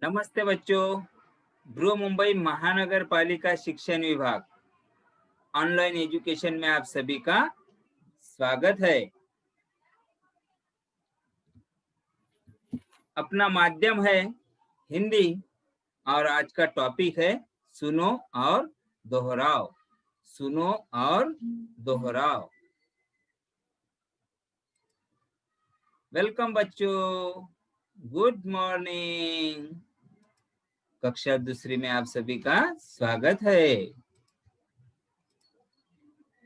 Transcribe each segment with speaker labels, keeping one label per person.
Speaker 1: नमस्ते बच्चों। ध्रुव मुंबई महानगर पालिका शिक्षण विभाग ऑनलाइन एजुकेशन में आप सभी का स्वागत है। अपना माध्यम है हिंदी और आज का टॉपिक है सुनो और दोहराओ। सुनो और दोहराओ। वेलकम बच्चों, गुड मॉर्निंग। कक्षा दूसरी में आप सभी का स्वागत है।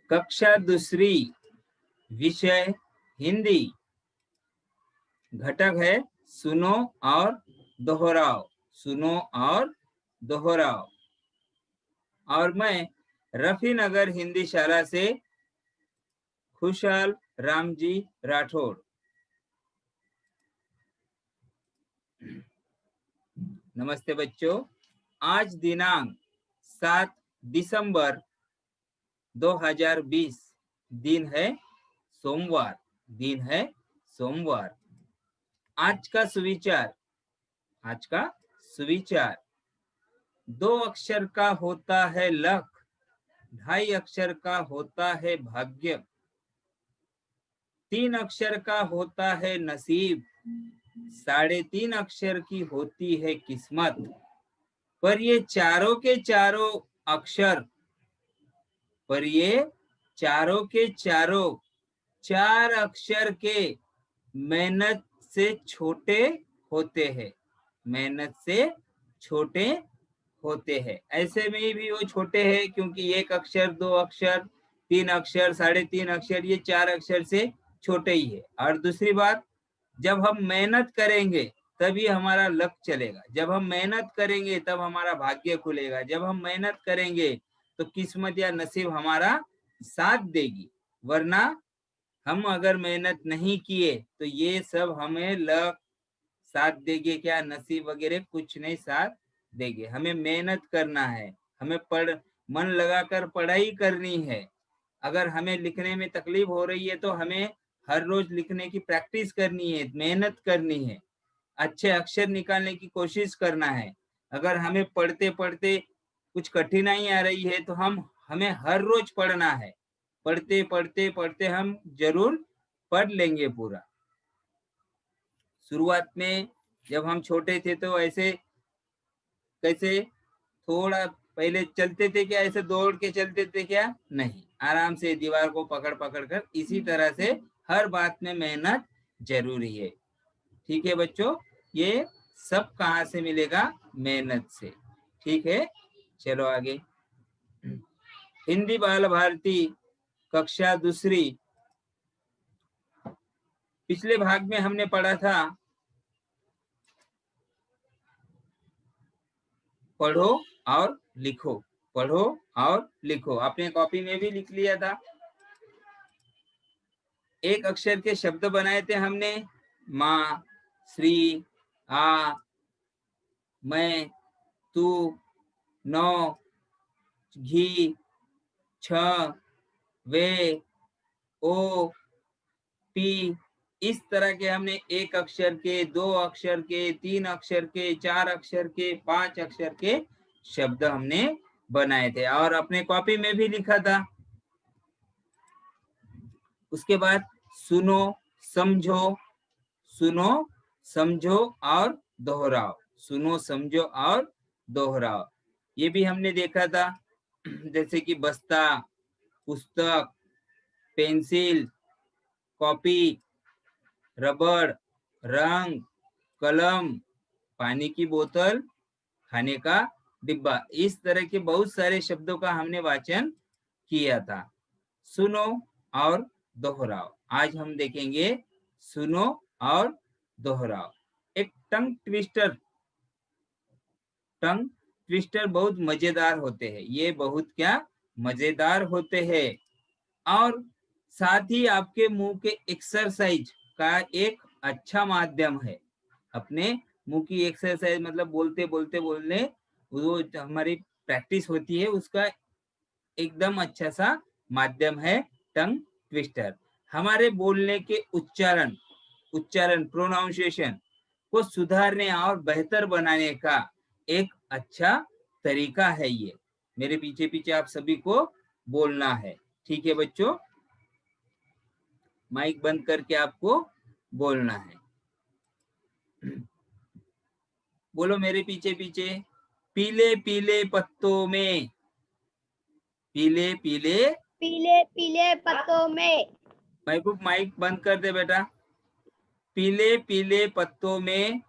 Speaker 1: कक्षा दूसरी, विषय हिंदी, घटक है सुनो और दोहराओ। सुनो और दोहराओ। और मैं रफी नगर हिंदी शाला से खुशहाल रामजी राठौड़। नमस्ते बच्चों। आज दिनांक 7 दिसंबर 2020, दिन है सोमवार। दिन है सोमवार। आज का सुविचार, 2 अक्षर का होता है लक, 2.5 अक्षर का होता है भाग्य, 3 अक्षर का होता है नसीब, 3.5 अक्षर की होती है किस्मत। पर ये चारों के चारों अक्षर, 4 अक्षर के मेहनत से छोटे होते हैं। मेहनत से छोटे होते हैं। ऐसे में भी वो छोटे हैं क्योंकि 1 अक्षर, 2 अक्षर, 3 अक्षर, 3.5 अक्षर, ये 4 अक्षर से छोटे ही है। और दूसरी बात, जब हम मेहनत करेंगे तभी हमारा लक चलेगा। जब हम मेहनत करेंगे तब हमारा भाग्य खुलेगा। जब हम मेहनत करेंगे तो किस्मत या नसीब हमारा साथ देगी। वरना हम अगर मेहनत नहीं किए तो ये सब हमें लक साथ देंगे क्या, नसीब वगैरह कुछ नहीं साथ देंगे। हमें मेहनत करना है, हमें मन लगाकर पढ़ाई करनी है। अगर हमें लिखने में तकलीफ हो रही है तो हमें हर रोज लिखने की प्रैक्टिस करनी है, मेहनत करनी है, अच्छे अक्षर निकालने की कोशिश करना है। अगर हमें पढ़ते पढ़ते कुछ कठिनाई आ रही है तो हमें हर रोज पढ़ना है। पढ़ते पढ़ते पढ़ते हम जरूर पढ़ लेंगे पूरा। शुरुआत में जब हम छोटे थे तो ऐसे कैसे थोड़ा पहले चलते थे क्या, ऐसे दौड़ के चलते थे क्या? नहीं, आराम से दीवार को पकड़ पकड़ कर, इसी तरह से हर बात में मेहनत जरूरी है। ठीक है बच्चों, ये सब कहाँ से मिलेगा? मेहनत से। ठीक है, चलो आगे। हिंदी बाल भारती कक्षा दूसरी, पिछले भाग में हमने पढ़ा था पढ़ो और लिखो। पढ़ो और लिखो, आपने कॉपी में भी लिख लिया था। 1 अक्षर के शब्द बनाए थे हमने, माँ, श्री, आ, मैं, तू, नौ, घी, छ, वे, ओ, पी। इस तरह के हमने 1 अक्षर के, 2 अक्षर के, 3 अक्षर के, 4 अक्षर के, 5 अक्षर के शब्द हमने बनाए थे और अपने कॉपी में भी लिखा था। उसके बाद सुनो, समझो, सुनो, समझो और दोहराओ। सुनो, समझो और दोहराओ, ये भी हमने देखा था। जैसे कि बस्ता, पुस्तक, पेंसिल, कॉपी, रबड़, रंग, कलम, पानी की बोतल, खाने का डिब्बा, इस तरह के बहुत सारे शब्दों का हमने वाचन किया था। सुनो और दोहराओ। आज हम देखेंगे सुनो और दोहराओ। एक टंग ट्विस्टर बहुत मजेदार होते हैं। ये बहुत क्या मजेदार होते हैं। और साथ ही आपके मुंह के एक्सरसाइज का एक अच्छा माध्यम है। अपने मुंह की एक्सरसाइज मतलब बोलते बोलते बोलने, वो हमारी प्रैक्टिस होती है, उसका एकदम अच्छा सा माध्यम है टंग ट्विस्टर। हमारे बोलने के उच्चारण प्रोनाउंसिएशन को सुधारने और बेहतर बनाने का एक अच्छा तरीका है ये। मेरे पीछे पीछे आप सभी को बोलना है, ठीक है बच्चों? माइक बंद करके आपको बोलना है। बोलो मेरे पीछे पीछे, पीले पीले पत्तों में, पीले पीले
Speaker 2: पीले पीले पत्तों में,
Speaker 1: महबूब माइक बंद कर दे बेटा। पीले पीले पत्तों में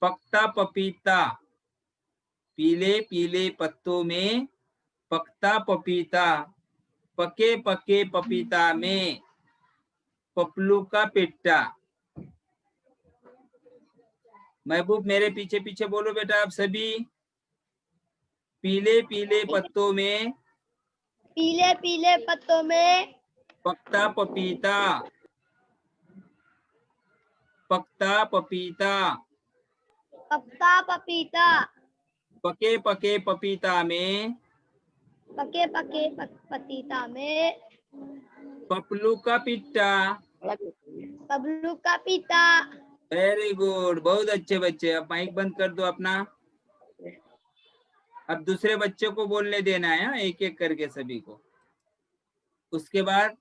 Speaker 1: पकता पपीता, पीले पीले पत्तों में पकता पपीता, पके पके पपीता में पपलू का पिट्टा। महबूब मेरे पीछे पीछे बोलो बेटा आप सभी, पीले पीले पत्तों में
Speaker 2: पीले पीले पत्तों में
Speaker 1: पकता पपीता, पकता पपीता,
Speaker 2: पकता पपीता,
Speaker 1: पके पके पपीता में
Speaker 2: पके पके पपीता में
Speaker 1: पपलू का पिट्टा।
Speaker 2: पपलू का पिता।
Speaker 1: वेरी गुड, बहुत अच्छे बच्चे। अब माइक बंद कर दो अपना। अब दूसरे बच्चे को बोलने देना है, एक एक करके सभी को। उसके बाद,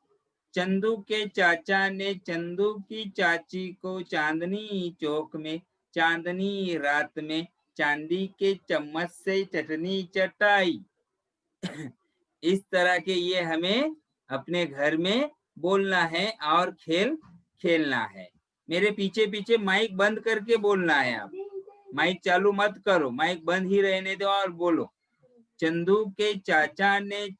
Speaker 1: चंदू के चाचा ने चंदू की चाची को चांदनी चौक में चांदनी रात में चांदी के चम्मच से चटनी चटाई। इस तरह के ये हमें अपने घर में बोलना है और खेल खेलना है। मेरे पीछे पीछे माइक बंद करके बोलना है। आप माइक चालू मत करो, माइक बंद ही रहने दो और बोलो। चंदू के चाचा ने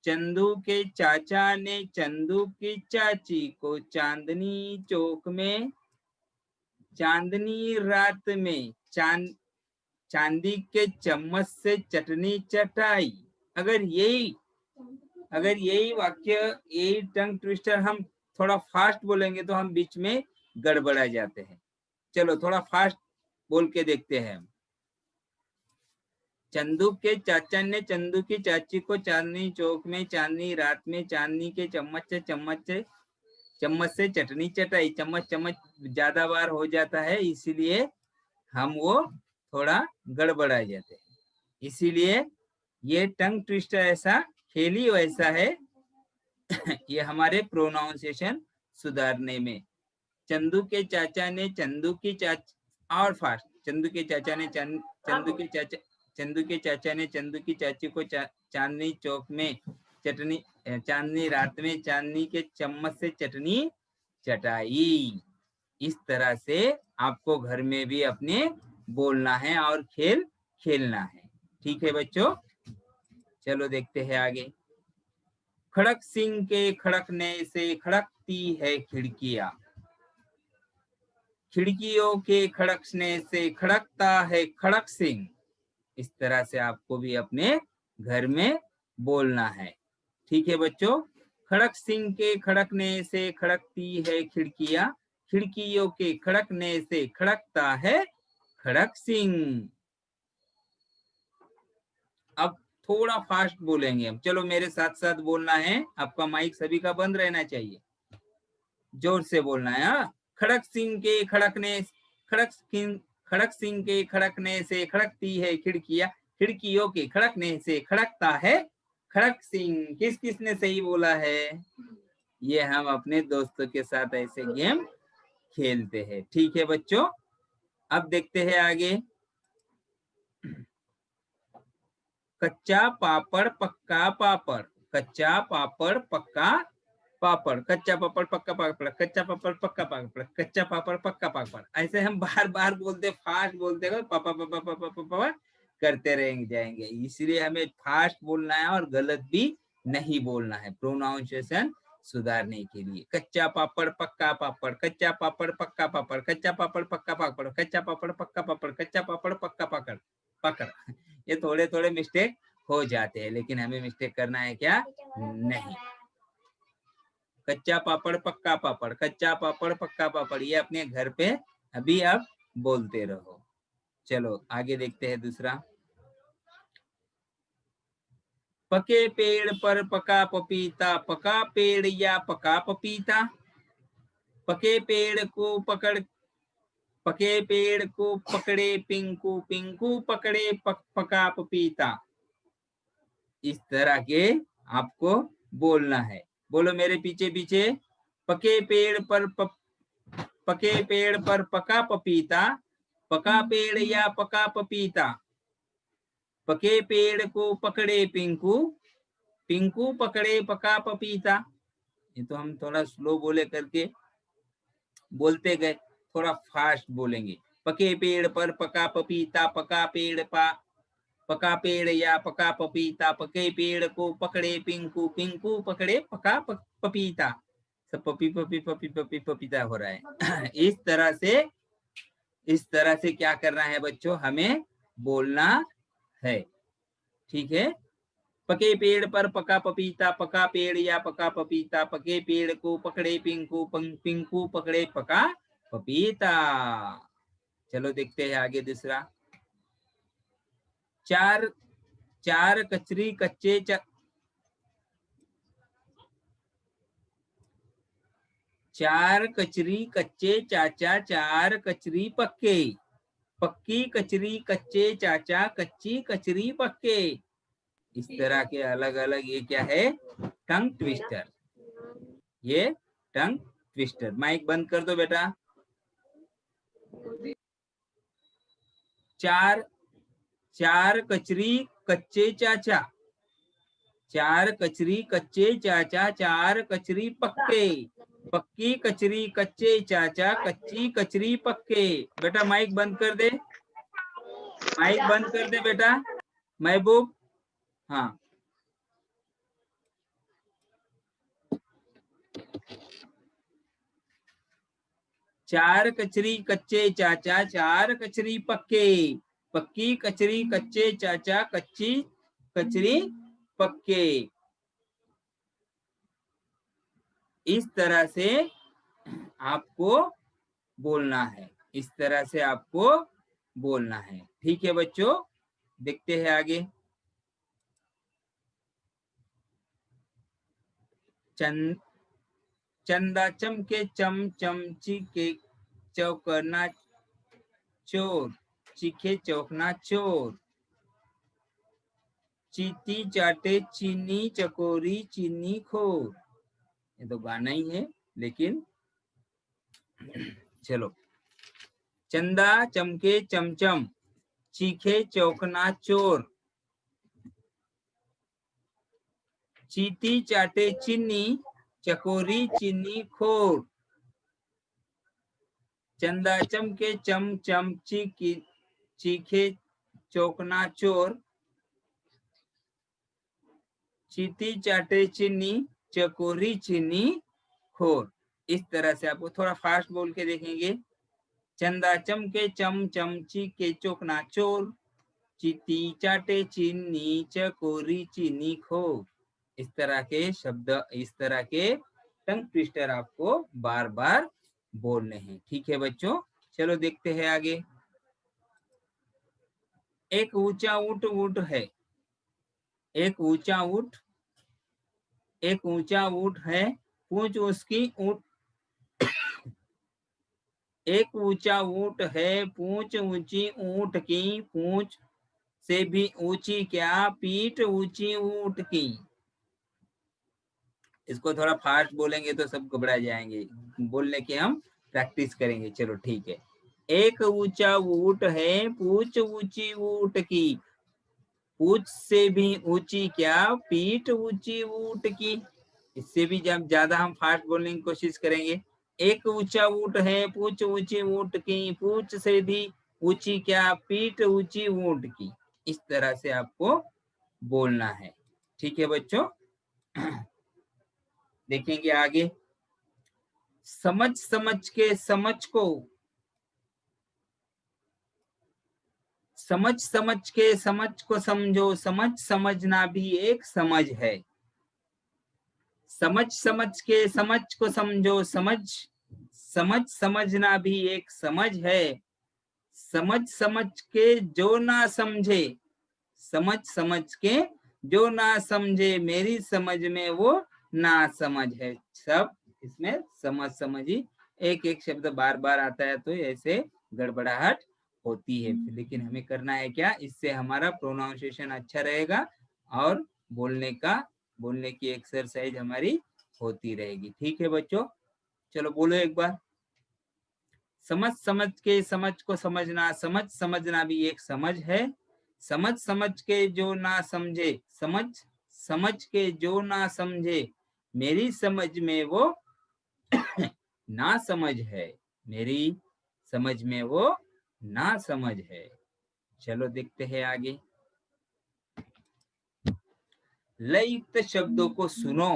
Speaker 1: चंदू के चाचा ने चंदू की चाची को चांदनी चौक में चांदनी रात में चांदी के चम्मच से चटनी चटाई। अगर यही वाक्य, यही टंग ट्विस्टर हम थोड़ा फास्ट बोलेंगे तो हम बीच में गड़बड़ा जाते हैं। चलो थोड़ा फास्ट बोल के देखते हैं। चंदू के चाचा ने चंदू की चाची को चांदनी चौक में चांदनी रात में चांदनी के चम्मच से चटनी चटाई। चम्मच चम्मच ज्यादा बार हो जाता है, इसीलिए हम वो थोड़ा गड़बड़ा जाते हैं। इसीलिए ये टंग ट्विस्टर ऐसा खेली वैसा है। ये हमारे प्रोनाउंसिएशन सुधारने में। चंदू के चाचा ने चंदू की चाची, और फास्ट, चंदू के चाचा ने चंदू के चाचा ने चंदू की चाची को चांदनी चौक में चांदनी रात में चांदनी के चम्मच से चटनी चटाई। इस तरह से आपको घर में भी अपने बोलना है और खेल खेलना है, ठीक है बच्चों? चलो देखते हैं आगे। खड़क सिंह के खड़कने से खड़कती है खिड़कियां, खिड़कियों के खड़कने से खड़कता है खड़क सिंह। इस तरह से आपको भी अपने घर में बोलना है, ठीक है बच्चों? खड़क सिंह के खड़कने से खड़कती है खिड़कियां, खिड़कियों के खड़कने से खड़कता है खड़क सिंह। अब थोड़ा फास्ट बोलेंगे हम। चलो मेरे साथ साथ बोलना है। आपका माइक सभी का बंद रहना चाहिए, जोर से बोलना है। हाँ, खड़क सिंह के खड़कने से खड़कती है खिड़कियां, खिड़कियों के खड़कने से खड़कता है खड़क सिंह। किस किसने सही बोला है? ये हम अपने दोस्तों के साथ ऐसे गेम खेलते हैं, ठीक है बच्चों? अब देखते हैं आगे। कच्चा पापड़ पक्का पापड़, कच्चा पापड़ पक्का पापड़, कच्चा पापड़ पक्का पापड़, कच्चा पापड़ पक्का पापड़, कच्चा पापड़ पक्का पापड़। ऐसे हम बार बार बोलते, फास्ट बोलते पापा पापा पापा पापा करते रहेंगे जाएंगे। इसलिए हमें फास्ट बोलना है और गलत भी नहीं बोलना है, प्रोनाउंसिएशन सुधारने के लिए। कच्चा पापड़ पक्का पापड़, कच्चा पापड़ पक्का पापड़, कच्चा पापड़ पक्का पापड़, कच्चा पापड़ पक्का पापड़, कच्चा पापड़ पक्का पकड़ पकड़। ये थोड़े थोड़े मिस्टेक हो जाते हैं, लेकिन हमें मिस्टेक करना है क्या? नहीं। कच्चा पापड़ पक्का पापड़, कच्चा पापड़ पक्का पापड़, ये अपने घर पे अभी आप बोलते रहो। चलो आगे देखते हैं दूसरा। पके पेड़ पर पका पपीता, पका पेड़ या पका पपीता? पके पेड़ को पकड़ पके पेड़ को पकड़े पिंकू, पिंकू पकड़े पका पपीता। इस तरह के आपको बोलना है। बोलो मेरे पीछे पीछे। पके पेड़ पर पके पेड़ पर पका पपीता, पका पेड़ या पका पपीता। पके पेड़ को पकड़े पिंकू, पिंकू पकड़े पका पपीता। ये तो हम थोड़ा स्लो बोले करके बोलते गए, थोड़ा फास्ट बोलेंगे। पके पेड़ पर पका पपीता, पका पेड़ या पका पपीता। पके पेड़ को पकड़े पिंकू, पिंकू पकड़े पका पपीता। सब पपी पपी पपी पपी पपीता हो रहा है। इस तरह से क्या करना है बच्चों, हमें बोलना है। ठीक है। पके पेड़ पर पका पपीता, पका पेड़ या पका पपीता। पके पेड़ को पकड़े पिंकू, पिंकू पकड़े पका पपीता। चलो देखते हैं आगे दूसरा। चार कचरी कच्चे चार कचरी कच्चे चाचा, चार कचरी पक्के। पक्की कचरी कच्चे चाचा, कच्ची कचरी पक्के। इस तरह के अलग अलग ये क्या है, टंग ट्विस्टर। ये टंग ट्विस्टर। माइक बंद कर दो बेटा। चार कचरी कच्चे चाचा, चार कचरी कच्चे चाचा, चार कचरी पक्के। पक्की कचरी कच्चे चाचा, कच्ची कचरी पक्के। बेटा माइक बंद कर दे, माइक बंद कर दे बेटा। महबूब, हाँ। चार कचरी कच्चे चाचा, चार कचरी पक्के। पक्की कचरी कच्चे चाचा, कच्ची कचरी पक्के। इस तरह से आपको बोलना है, इस तरह से आपको बोलना है। ठीक है बच्चों, देखते हैं आगे। चंदा चमके चम, चमची के चौकना चोर, चीखे चौकना चोर। चीटी चाटे चीनी चकोरी, चीनी खोर। ये तो गाना ही है, लेकिन चलो। चंदा चमके चमचम, चीखे चौकना चोर। चीटी चाटे चीनी चकोरी, चीनी खोर। चंदा चमके चम, चम चीखे चौकना चोर। चीटी चाटे चीनी चकोरी, चीनी खोर। इस तरह से आपको थोड़ा फास्ट बोल के देखेंगे। चंदा चमके चम, चमची के चौकना चोर। चीटी चाटे चीनी चकोरी, चीनी खोर। इस तरह के शब्द, इस तरह के टंग ट्विस्टर आपको बार बार बोलने हैं। ठीक है बच्चों, चलो देखते हैं आगे। एक ऊंचा ऊंट ऊंट है, एक ऊंचा ऊंट, एक ऊंचा ऊंट है, पूंछ उसकी ऊंट। एक ऊंचा ऊंट है, पूंछ ऊंची ऊंट की। पूंछ से भी ऊंची क्या, पीठ ऊंची ऊंट की। इसको थोड़ा फास्ट बोलेंगे तो सब घबरा जाएंगे, बोलने की हम प्रैक्टिस करेंगे। चलो ठीक है। एक ऊंचा ऊंट है, पूंछ ऊंची ऊंट की। पूंछ से भी ऊंची क्या, पीठ ऊंची ऊंट की। इससे भी जब ज्यादा हम फास्ट बोलने की कोशिश करेंगे। एक ऊंचा ऊंट है, पूंछ ऊंची ऊंट की। पूंछ से भी ऊंची क्या, पीठ ऊंची ऊंट की। इस तरह से आपको बोलना है। ठीक है बच्चों, देखेंगे आगे। समझ समझ के समझ को, समझ समझ के समझ को समझो। समझ समझना भी एक समझ है। समझ समझ के समझ को समझो। समझ समझ समझना भी एक समझ है। समझ समझ के जो ना समझे, समझ समझ के जो ना समझे, मेरी समझ में वो ना समझ है। सब इसमें समझ समझ ही एक एक शब्द बार बार आता है, तो ऐसे गड़बड़ाहट होती है। लेकिन हमें करना है क्या, इससे हमारा प्रोनाउंसिएशन अच्छा रहेगा और बोलने की एक्सरसाइज हमारी होती रहेगी। ठीक है बच्चों, चलो बोलो एक बार। समझ के समझ को समझना, समझना भी एक समझ है। समझ के जो ना समझे, समझ के जो ना समझे, मेरी समझ में वो ना समझ है, मेरी समझ में वो ना समझ है। चलो देखते हैं आगे। लययुक्त शब्दों को सुनो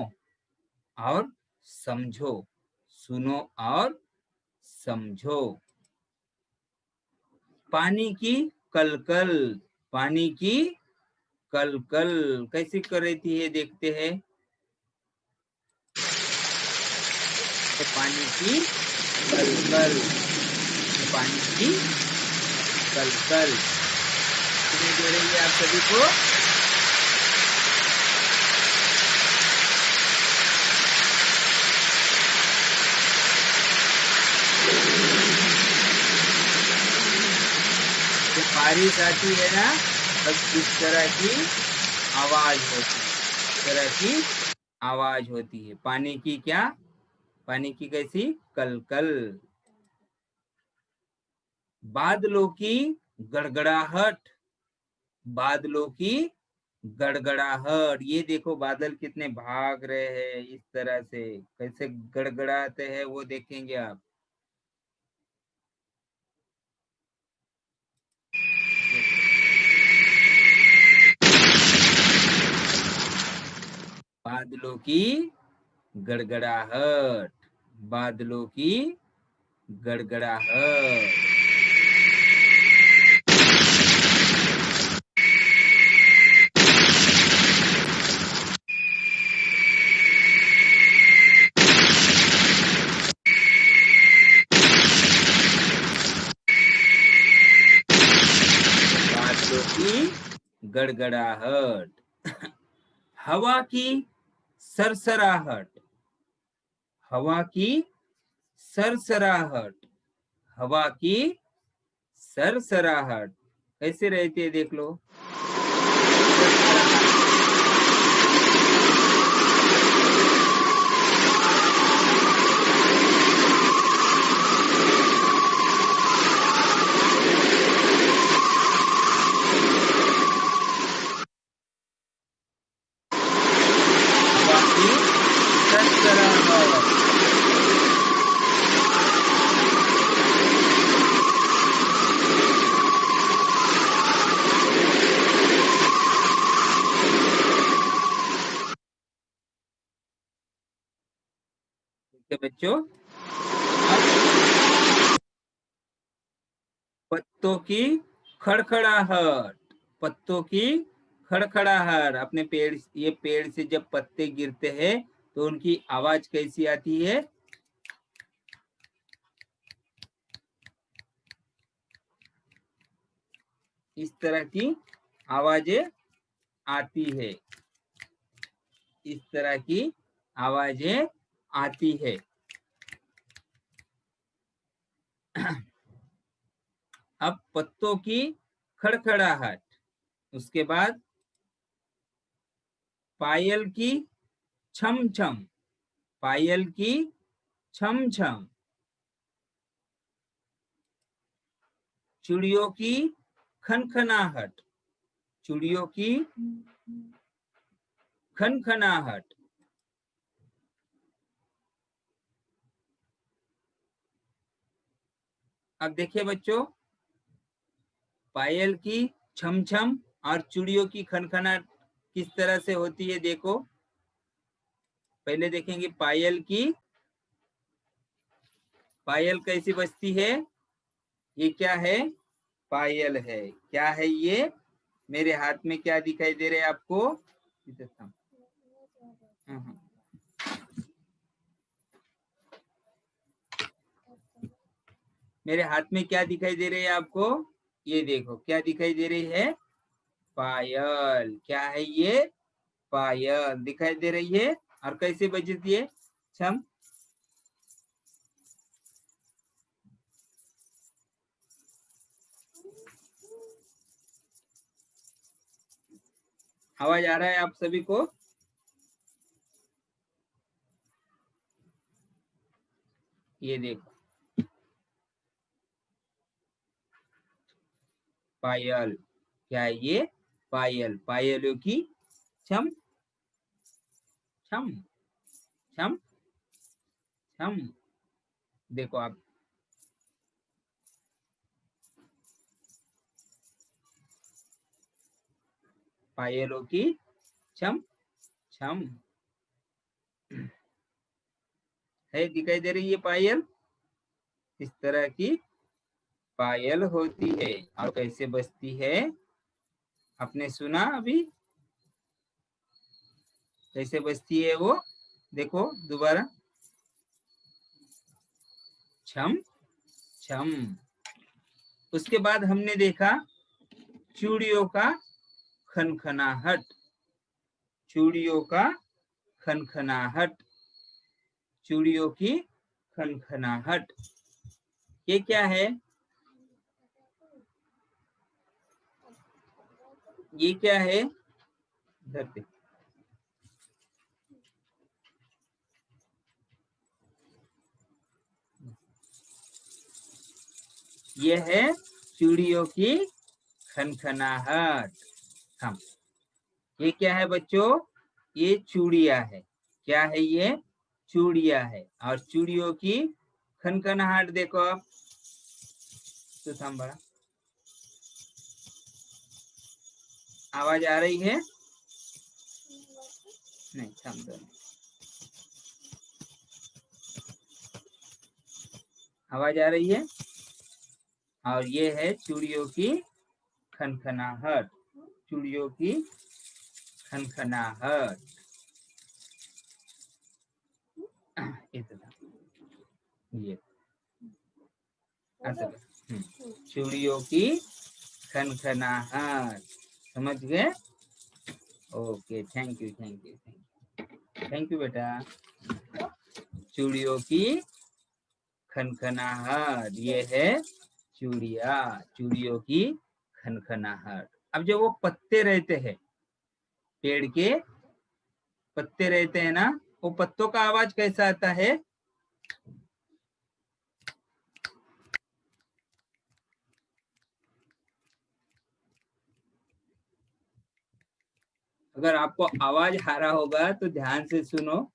Speaker 1: और समझो, सुनो और समझो। पानी की कलकल, पानी की कलकल कैसी कर रही थी ये देखते हैं। तो पानी की कलकल, पानी की कलकल सुनाई दे रही है आप सभी को। जब बारिश आती है ना, तब इस तरह की आवाज होती है, इस तरह की आवाज होती है। पानी की क्या, पानी की कैसी कलकल। बादलों की गड़गड़ाहट, बादलों की गड़गड़ाहट। ये देखो बादल कितने भाग रहे हैं, इस तरह से कैसे गड़गड़ाते हैं वो देखेंगे आप। बादलों की गड़गड़ाहट, बादलों की गड़गड़ाहट। बादलों की गड़गड़ाहट। हवा की सरसराहट, हवा की सरसराहट, हवा की सरसराहट कैसे रहती है देख लो। हवा की सरसराहट। ठीक है बच्चों, पत्तों की खड़खड़ाहट, पत्तों की खड़खड़ाहट। अपने पेड़, ये पेड़ से जब पत्ते गिरते हैं तो उनकी आवाज कैसी आती है। इस तरह की आवाजें आती है, इस तरह की आवाजें आती है। अब पत्तों की खड़खड़ाहट, उसके बाद पायल की छम छम, पायल की छम छम। चिड़ियों की खनखनाहट, चिड़ियों की खनखनाहट। अब देखिए बच्चों, पायल की छम छम और चिड़ियों की खनखनाहट किस तरह से होती है देखो। पहले देखेंगे पायल की, पायल कैसी बजती है। ये क्या है, पायल है। क्या है ये, मेरे हाथ में क्या दिखाई दे रहा है आपको। मेरे हाथ में क्या दिखाई दे रही है आपको, ये देखो क्या दिखाई दे रही है, पायल। क्या है ये, पायल दिखाई दे रही है। और कैसे बजती है, छम। आवाज आ रहा है आप सभी को? ये देखो, पायल, क्या है ये? पायल, पायलों की छम छम छम छम। देखो आप, पायलों की छम छम है, दिखाई दे रही है पायल? इस तरह की पायल होती है। और कैसे बजती है, आपने सुना अभी कैसे बजती है वो? देखो दोबारा, छम छम। उसके बाद हमने देखा चूड़ियों का खनखनाहट, चूड़ियों का खनखनाहट, चूड़ियों की खनखनाहट। ये क्या है? ये क्या है? इधर पे, ये है चूड़ियों की खनखनाहट। हम, ये क्या है बच्चों? ये चूड़िया है। क्या है ये? चूड़िया है। और चूड़ियों की खनखनाहट देखो आप, तो थम बड़ा, आवाज आ रही है? नहीं, थम दो, आवाज आ रही है? और ये है चूड़ियों की खनखनाहट, चूड़ियों की खनखनाहट। इतना, ये चूड़ियों की खनखनाहट, समझ गए? Okay, thank you thank you thank you thank you बेटा। चूड़ियों की खनखनाहट, ये है चूड़िया, चूड़ियों की खनखनाहट। अब जो वो पत्ते रहते हैं, पेड़ के पत्ते रहते हैं ना, वो पत्तों का आवाज कैसा आता है? अगर आपको आवाज आ रहा होगा तो ध्यान से सुनो।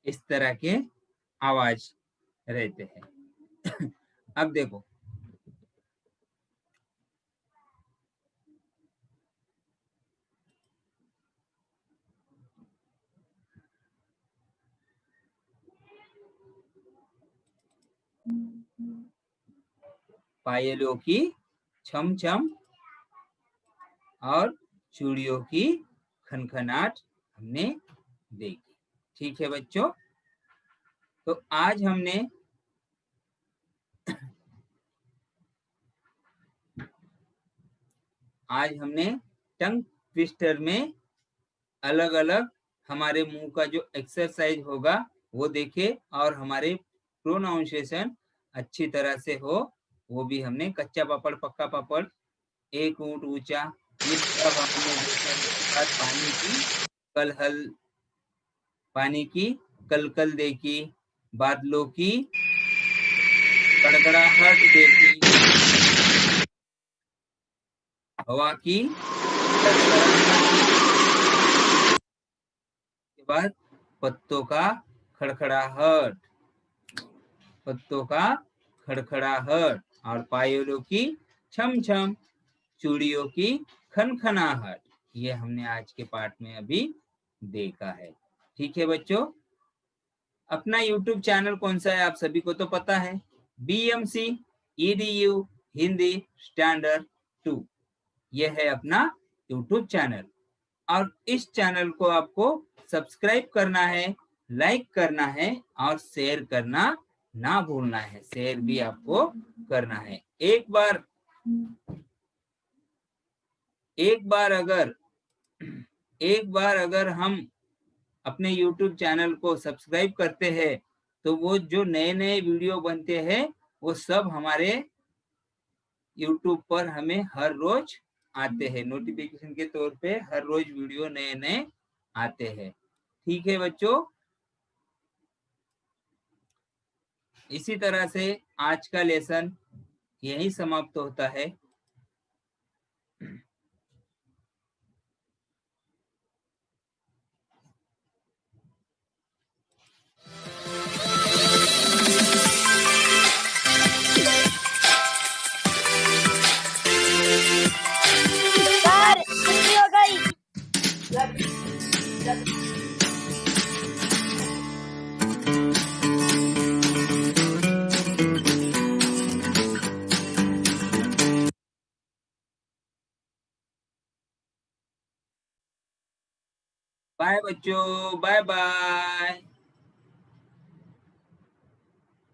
Speaker 1: इस तरह के आवाज रहते हैं। अब देखो, पायलों की छम छम और चूड़ियों की खनखनाट हमने देखी। ठीक है बच्चों, तो आज हमने टंग ट्विस्टर में अलग अलग हमारे मुंह का जो एक्सरसाइज होगा वो देखे, और हमारे प्रोनाउंसिएशन अच्छी तरह से हो वो भी हमने, कच्चा पापड़ पक्का पापड़, एक ऊंट ऊंचा, ये सब हमने देखा। इसके बाद पानी की कल कल देखी, बादलों की कड़कड़ाहट देखी, हवा की के बाद पत्तों का खड़खड़ाहट, पत्तों का खड़खड़ाहट, और पायलों की छम छम, चूड़ियों की खनखनाहट। ये हमने आज के पाठ में अभी देखा है। ठीक है बच्चों, अपना YouTube चैनल कौन सा है आप सभी को तो पता है, BMC EDU हिंदी स्टैंडर्ड 2, यह है अपना YouTube चैनल। और इस चैनल को आपको सब्सक्राइब करना है, लाइक करना है और शेयर करना ना भूलना है। शेयर भी आपको करना है। एक बार अगर हम अपने YouTube चैनल को सब्सक्राइब करते हैं तो वो जो नए नए वीडियो बनते हैं वो सब हमारे यूट्यूब पर हमें हर रोज आते हैं, नोटिफिकेशन के तौर पे हर रोज वीडियो नए नए आते हैं। ठीक है बच्चों, इसी तरह से आज का लेसन यही समाप्त होता है।
Speaker 2: सर छुट्टी हो गई।
Speaker 1: बाय बच्चों, बाय बाय।